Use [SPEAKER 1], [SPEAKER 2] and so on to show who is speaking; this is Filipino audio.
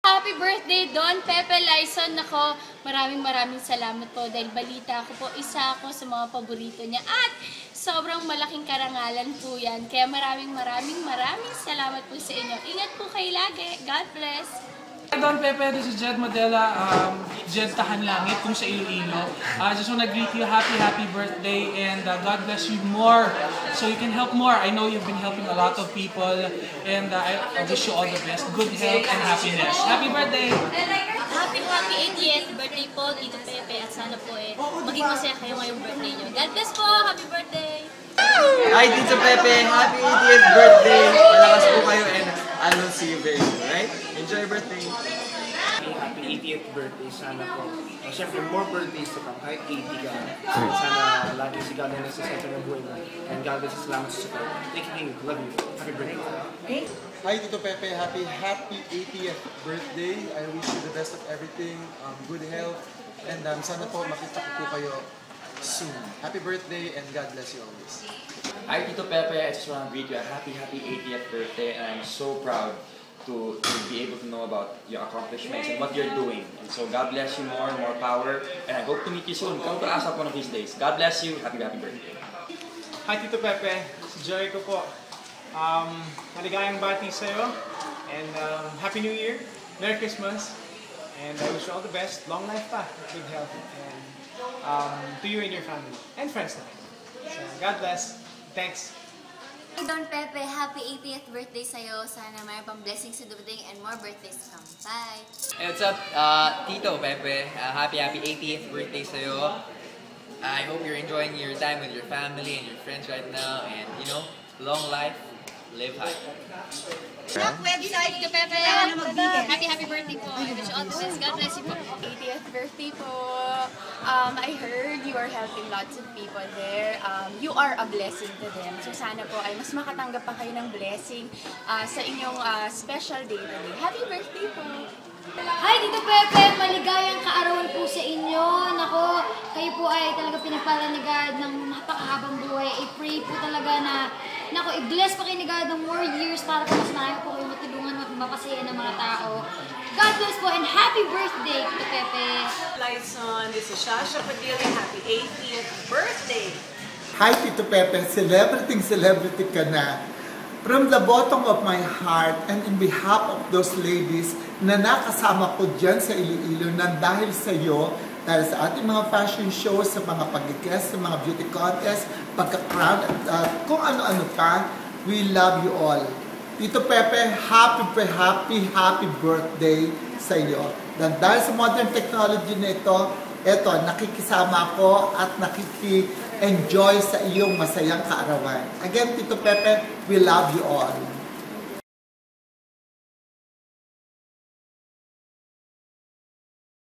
[SPEAKER 1] Happy birthday, Don Pepe Lison. Nako, maraming salamat po dahil balita ko po, isa ako sa mga paborito niya at sobrang malaking karangalan po yan. Kaya maraming salamat po sa inyo. Ingat po kayo lagi. God bless.
[SPEAKER 2] Hi Don Pepe, this is Jed Modela, Jed Tahan Langit, kung sa Iloilo. I just want to greet you happy birthday and God bless you more so you can help more. I know you've been helping a lot of people and I wish you all the best, good health and happiness. Happy birthday!
[SPEAKER 1] Happy 80th birthday po, Tito Pepe, at sana po maging masaya kayo ngayong birthday nyo. God bless po! Happy birthday!
[SPEAKER 3] Hi Tito Pepe, happy 80th birthday! Malakas po kayo and I will see you very soon, right? Enjoy your birthday!
[SPEAKER 4] Happy 80th birthday, sana po. Siyempre, more birthdays to come, kahit 80 ka. Sana lagi si God na nasa center ng buhay mo. And God bless, salamat sa support. Thank you, love you. Happy birthday.
[SPEAKER 5] Hi Tito Pepe, happy 80th birthday. I wish you the best of everything, good health, and sana po makita ko po kayo soon. Happy birthday and God bless you always.
[SPEAKER 6] Hi Tito Pepe, I just want to greet you a happy 80th birthday and I'm so proud to be able to know about your accomplishments and what you're doing. And so God bless you more power, and I hope to meet you soon. Come to ASAP one of these days. God bless you. Happy birthday.
[SPEAKER 4] Hi Tito Pepe, si Joy ko po. Maligayang bati sa'yo. And Happy New Year. Merry Christmas. And I wish you all the best. Long life pa. Good health. And to you and your family. And friends na. So God bless. Thanks.
[SPEAKER 7] Hi Don Pepe, happy 80th birthday sa'yo. Sana may pang blessings sa dumating and more birthdays to come. Bye!
[SPEAKER 8] Hey, what's up? Tito Pepe, happy 80th birthday sa'yo. I hope you're enjoying your time with your family and your friends right now. And, you know, long life, live high.
[SPEAKER 1] Website, Tito Pepe. Happy birthday po. I wish you all the best. God bless you po.
[SPEAKER 9] 80th birthday po. I heard you are helping lots of people there. You are a blessing to them. So sana po ay mas makatanggap pa kayo ng blessing sa inyong special day today. Happy birthday po!
[SPEAKER 10] Hi Tito Pepe! Maligayang kaarawan po sa inyo. Nako, kayo po ay talaga pinapala ni God ng napakahabang buhay. I pray po talaga na i-bless pa kayo ni God ng more years para po mas marami po kayo matulungan at mapasaya ng mga tao. God bless po and happy birthday, Tito Pepe!
[SPEAKER 11] Lison, this is Shasha Padilla. Happy 80th birthday!
[SPEAKER 12] Hi Tito Pepe, celebrity ka na. From the bottom of my heart and in behalf of those ladies na nakasama ko dyan sa Iloilo na dahil sa iyo, dahil sa ating mga fashion shows, sa mga pag-guest, sa mga beauty contest, pagka-crown, at kung ano-ano pa, we love you all. Tito Pepe, happy birthday sa iyo. Dahil sa modern technology na ito, nakikisama ako at nakiki-enjoy sa iyong masayang kaarawan. Again, Tito Pepe, we love you all.